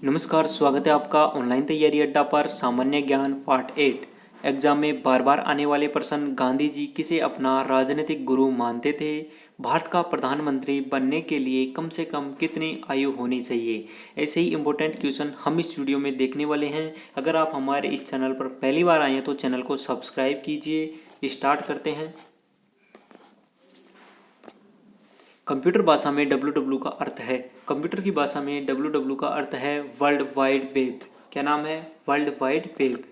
नमस्कार, स्वागत है आपका ऑनलाइन तैयारी अड्डा पर। सामान्य ज्ञान पार्ट 8। एग्जाम में बार बार आने वाले प्रश्न। गांधी जी किसे अपना राजनीतिक गुरु मानते थे? भारत का प्रधानमंत्री बनने के लिए कम से कम कितनी आयु होनी चाहिए? ऐसे ही इम्पोर्टेंट क्वेश्चन हम इस वीडियो में देखने वाले हैं। अगर आप हमारे इस चैनल पर पहली बार आए हैं तो चैनल को सब्सक्राइब कीजिए। स्टार्ट करते हैं। कंप्यूटर भाषा में www का अर्थ है, कंप्यूटर की भाषा में www का अर्थ है वर्ल्ड वाइड वेब। क्या नाम है? World wide web.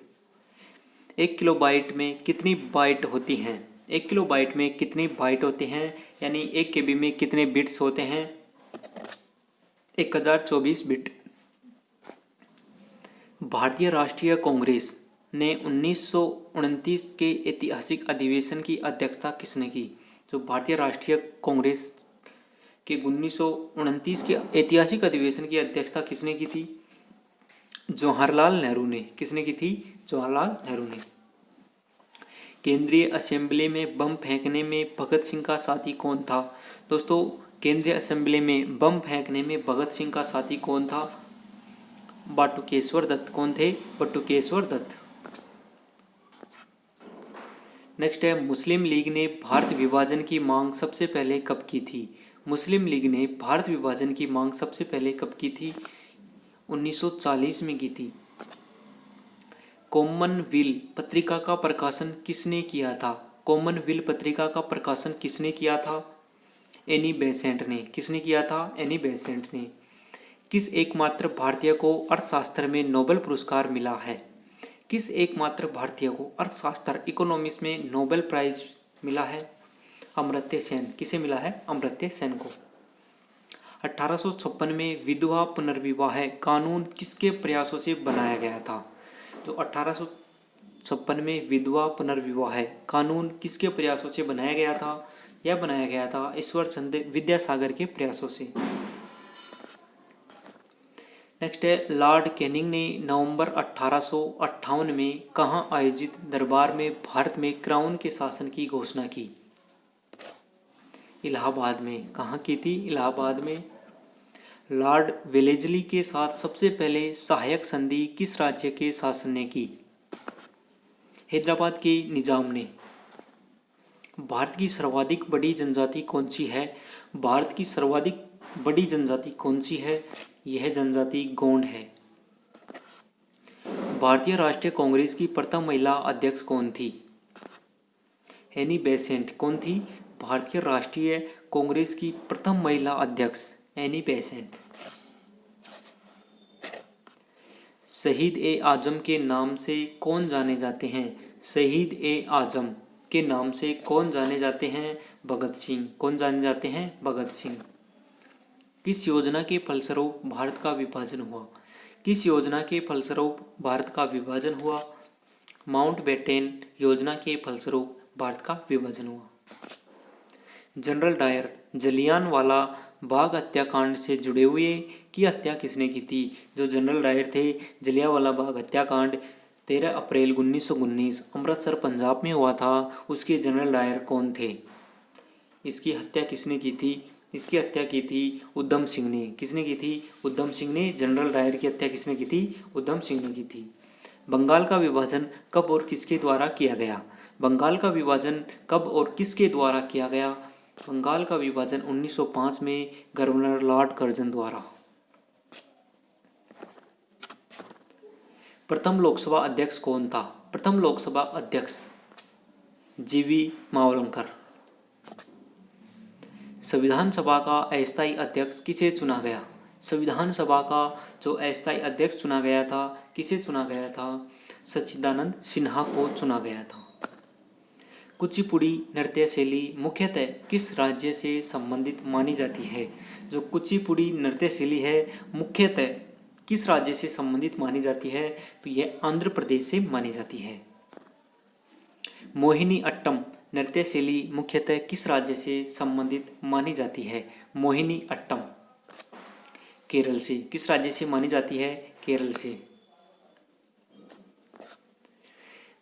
1 किलोबाइट में कितनी बाइट होती हैं? 1 किलोबाइट में कितनी बाइट होते हैं, यानी 1 KB में कितने बिट्स होते हैं? 1024 बिट। भारतीय राष्ट्रीय कांग्रेस ने 1929 के ऐतिहासिक अधिवेशन की अध्यक्षता किसने की? तो भारतीय राष्ट्रीय कांग्रेस के 1929 के ऐतिहासिक अधिवेशन की अध्यक्षता किसने की थी? जवाहरलाल नेहरू ने। किसने की थी? जवाहरलाल नेहरू ने। केंद्रीय असेंबली में बम फेंकने में भगत सिंह का साथी कौन था? दोस्तों, केंद्रीय असेंबली में बम फेंकने में भगत सिंह का साथी कौन था? बटुकेश्वर दत्त। कौन थे? बटुकेश्वर दत्त। नेक्स्ट है, मुस्लिम लीग ने भारत विभाजन की मांग सबसे पहले कब की थी? मुस्लिम लीग ने भारत विभाजन की मांग सबसे पहले कब की थी? 1940 में की थी। कॉमनवेल्थ पत्रिका का प्रकाशन किसने किया था? कॉमनवेल्थ पत्रिका का प्रकाशन किसने किया था? एनी बेसेंट ने। किसने किया था? एनी बेसेंट ने। किस एकमात्र भारतीय को अर्थशास्त्र में नोबेल पुरस्कार मिला है? किस एकमात्र भारतीय को अर्थशास्त्र इकोनॉमिक्स में नोबेल प्राइज मिला है? अमर्त्य सेन। किसे मिला है? अमर्त्य सेन को। 1856 में विधवा पुनर्विवाह कानून किसके प्रयासों से बनाया गया था? तो 1856 में विधवा पुनर्विवाह कानून किसके प्रयासों से बनाया गया था? यह बनाया गया था ईश्वर चंद्र विद्यासागर के प्रयासों से। नेक्स्ट है, लॉर्ड कैनिंग ने नवंबर 1858 में कहाँ आयोजित दरबार में भारत में क्राउन के शासन की घोषणा की? इलाहाबाद में। कहाँ की थी? इलाहाबाद में। लॉर्ड वेलेस्ली के साथ सबसे पहले सहायक संधि किस राज्य के शासन ने की? हैदराबाद के निजाम ने। भारत की सर्वाधिक बड़ी जनजाति कौन सी है? भारत की सर्वाधिक बड़ी जनजाति कौन सी है? यह जनजाति गोंड है। भारतीय राष्ट्रीय कांग्रेस की प्रथम महिला अध्यक्ष कौन थी? Annie Besant. कौन थी? भारतीय राष्ट्रीय कांग्रेस की प्रथम महिला अध्यक्ष एनी बेसेंट। शहीद ए आजम के नाम से कौन जाने जाते हैं? शहीद ए आजम के नाम से कौन जाने जाते हैं? भगत सिंह। कौन जाने जाते हैं? भगत सिंह। किस योजना के फलस्वरूप भारत का विभाजन हुआ? किस योजना के फलस्वरूप भारत का विभाजन हुआ? माउंटबेटन योजना के फलस्वरूप भारत का विभाजन हुआ। जनरल डायर जलियांवाला बाग हत्याकांड से जुड़े हुए की हत्या किसने की थी? जो जनरल डायर थे, जलियांवाला बाग हत्याकांड 13 अप्रैल 1919 अमृतसर पंजाब में हुआ था। उसके जनरल डायर कौन थे? इसकी हत्या किसने की थी? इसकी हत्या की थी उधम सिंह ने। किसने की थी? उधम सिंह ने। जनरल डायर की हत्या किसने की थी? उधम सिंह ने की थी। बंगाल का विभाजन कब और किसके द्वारा किया गया? बंगाल का विभाजन कब और किसके द्वारा किया गया? बंगाल का विभाजन 1905 में गवर्नर लॉर्ड कर्जन द्वारा। प्रथम लोकसभा अध्यक्ष कौन था? प्रथम लोकसभा अध्यक्ष जीवी मावलंकर। संविधान सभा का अस्थायी अध्यक्ष किसे चुना गया? संविधान सभा का जो अस्थायी अध्यक्ष चुना गया था, किसे चुना गया था? सच्चिदानंद सिन्हा को चुना गया था। कुचिपुड़ी नृत्य शैली मुख्यतः किस राज्य से संबंधित मानी जाती है? जो कुचिपुड़ी नृत्य शैली है मुख्यतः किस राज्य से संबंधित मानी जाती है? तो यह आंध्र प्रदेश से मानी जाती है। मोहिनी अट्टम नृत्य शैली मुख्यतः किस राज्य से संबंधित मानी जाती है? मोहिनी अट्टम केरल से। किस राज्य से मानी जाती है? केरल से।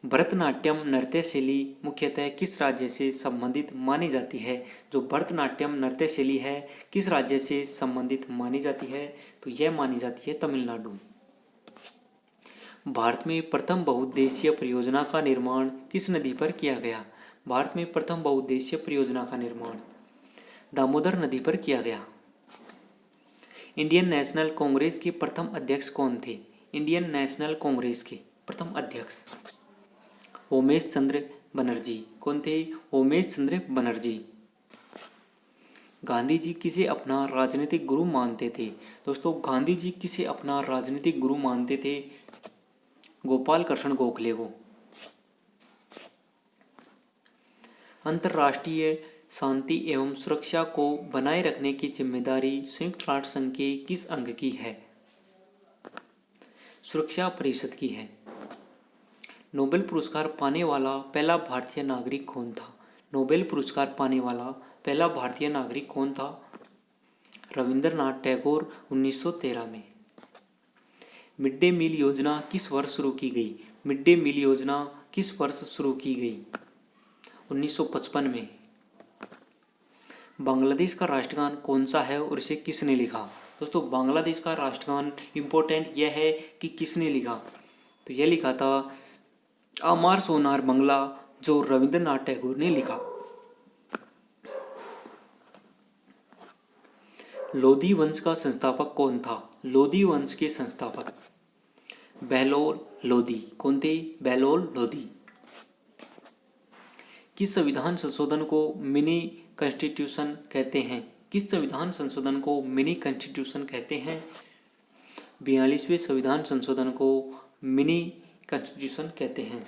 भरतनाट्यम नृत्य शैली मुख्यतः किस राज्य से संबंधित मानी जाती है? जो भरतनाट्यम नृत्य शैली है किस राज्य से संबंधित मानी जाती है? तो यह मानी जाती है तमिलनाडु। भारत में प्रथम बहुउद्देशीय परियोजना का निर्माण किस नदी पर किया गया? भारत में प्रथम बहुउद्देशीय परियोजना का निर्माण दामोदर नदी पर किया गया। इंडियन नेशनल कांग्रेस के प्रथम अध्यक्ष कौन थे? इंडियन नेशनल कांग्रेस के प्रथम अध्यक्ष उमेश चंद्र बनर्जी। कौन थे? उमेश चंद्र बनर्जी। गांधी जी किसे अपना राजनीतिक गुरु मानते थे? दोस्तों गांधी जी किसे अपना राजनीतिक गुरु मानते थे? गोपाल कृष्ण गोखले को। अंतर्राष्ट्रीय शांति एवं सुरक्षा को बनाए रखने की जिम्मेदारी संयुक्त राष्ट्र संघ के किस अंग की है? सुरक्षा परिषद की है। नोबेल पुरस्कार पाने वाला पहला भारतीय नागरिक कौन था? नोबेल पुरस्कार पाने वाला पहला भारतीय नागरिक कौन था? रविंद्रनाथ टैगोर 1913 में। मिड डे मील योजना किस वर्ष शुरू की गई? मिड डे मील योजना किस वर्ष शुरू की गई? 1955 में। बांग्लादेश का राष्ट्रगान कौन सा है और इसे किसने लिखा? दोस्तों बांग्लादेश का राष्ट्रगान इम्पोर्टेंट यह है कि किसने लिखा, तो यह लिखा था अमार सोनार बंगला, जो रविंद्रनाथ टैगोर ने लिखा। लोधी वंश का संस्थापक कौन था? लोधी वंश के संस्थापक बहलोल लोधी। कौन थे? बहलोल लोधी। किस संविधान संशोधन को मिनी कॉन्स्टिट्यूशन कहते हैं? किस संविधान संशोधन को मिनी कॉन्स्टिट्यूशन कहते हैं? 42वें संविधान संशोधन को मिनी कॉन्स्टिट्यूशन कहते हैं।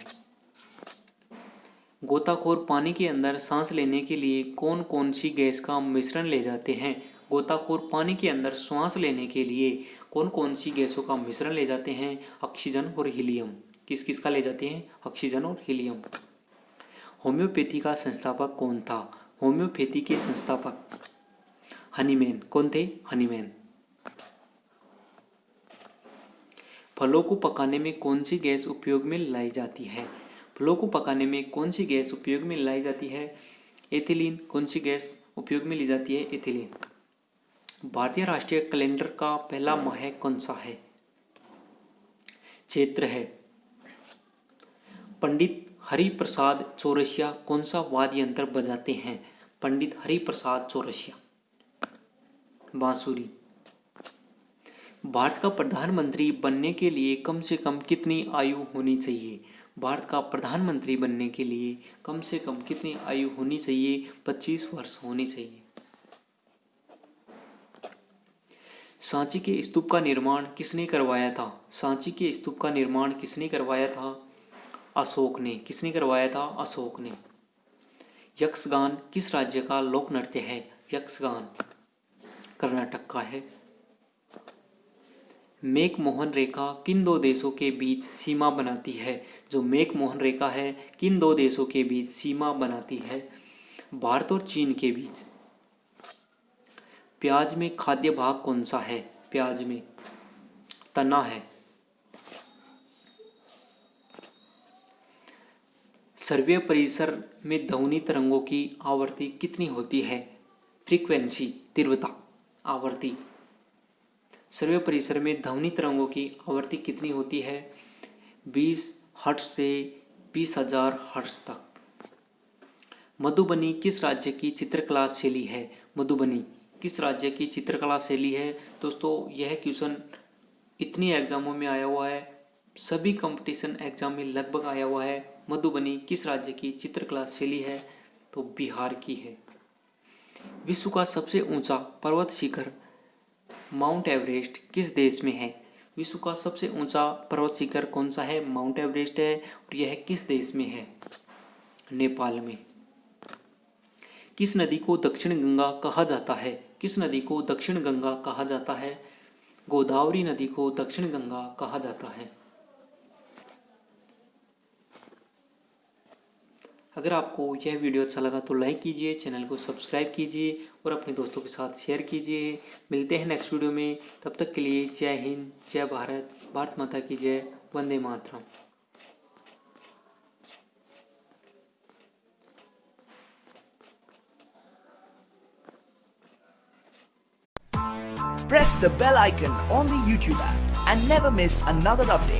गोताखोर पानी के अंदर सांस लेने के लिए कौन कौन सी गैस का मिश्रण ले जाते हैं? गोताखोर पानी के अंदर सांस लेने के लिए कौन कौन सी गैसों का मिश्रण ले जाते हैं? ऑक्सीजन और हीलियम। किस किस का ले जाते हैं? ऑक्सीजन और हीलियम। होम्योपैथी का संस्थापक कौन था? होम्योपैथी के संस्थापक हनीमैन। कौन थे? हनीमैन। फलों को पकाने में कौन सी गैस उपयोग में लाई जाती है? फलों को पकाने में कौन सी गैस उपयोग में लाई जाती है? एथिलीन। कौन सी गैस उपयोग में ली जाती है? एथिलीन। भारतीय राष्ट्रीय कैलेंडर का पहला माह कौन सा है? चैत्र है। पंडित हरिप्रसाद चौरसिया कौन सा वाद्य यंत्र बजाते हैं? पंडित हरिप्रसाद चौरसिया बांसुरी। भारत का प्रधानमंत्री बनने के लिए कम से कम कितनी आयु होनी चाहिए? भारत का प्रधानमंत्री बनने के लिए कम से कम कितनी आयु होनी चाहिए? 25 वर्ष होनी चाहिए। सांची के स्तूप का निर्माण किसने करवाया था? सांची के स्तूप का निर्माण किसने करवाया था? अशोक ने। किसने करवाया था? अशोक ने। यक्षगान किस राज्य का लोक नृत्य है? यक्षगान कर्नाटक का है। मैकमोहन रेखा किन दो देशों के बीच सीमा बनाती है? जो मैकमोहन रेखा है किन दो देशों के बीच सीमा बनाती है? भारत और चीन के बीच। प्याज में खाद्य भाग कौन सा है? प्याज में तना है। सर्वे परिसर में ध्वनि तरंगों की आवृत्ति कितनी होती है? फ्रीक्वेंसी तीव्रता आवृत्ति। सर्वे परिसर में ध्वनि तरंगों की आवृत्ति कितनी होती है? 20 हर्ट्ज से 20,000 हर्ट्ज तक। मधुबनी किस राज्य की चित्रकला शैली है? मधुबनी किस राज्य की चित्रकला शैली है? दोस्तों यह क्वेश्चन इतनी एग्जामों में आया हुआ है, सभी कंपटीशन एग्जाम में लगभग आया हुआ है। मधुबनी किस राज्य की चित्रकला शैली है? तो बिहार की है। विश्व का सबसे ऊंचा पर्वत शिखर माउंट एवरेस्ट किस देश में है? विश्व का सबसे ऊंचा पर्वत शिखर कौन सा है? माउंट एवरेस्ट है। और यह किस देश में है? नेपाल में। किस नदी को दक्षिण गंगा कहा जाता है? किस नदी को दक्षिण गंगा कहा जाता है? गोदावरी नदी को दक्षिण गंगा कहा जाता है। अगर आपको यह वीडियो अच्छा लगा तो लाइक कीजिए, चैनल को सब्सक्राइब कीजिए और अपने दोस्तों के साथ शेयर कीजिए। मिलते हैं नेक्स्ट वीडियो में, तब तक के लिए जय हिंद, जय भारत, भारत माता की जय, Vande Mataram. Press the bell icon on the YouTube app and never miss another update.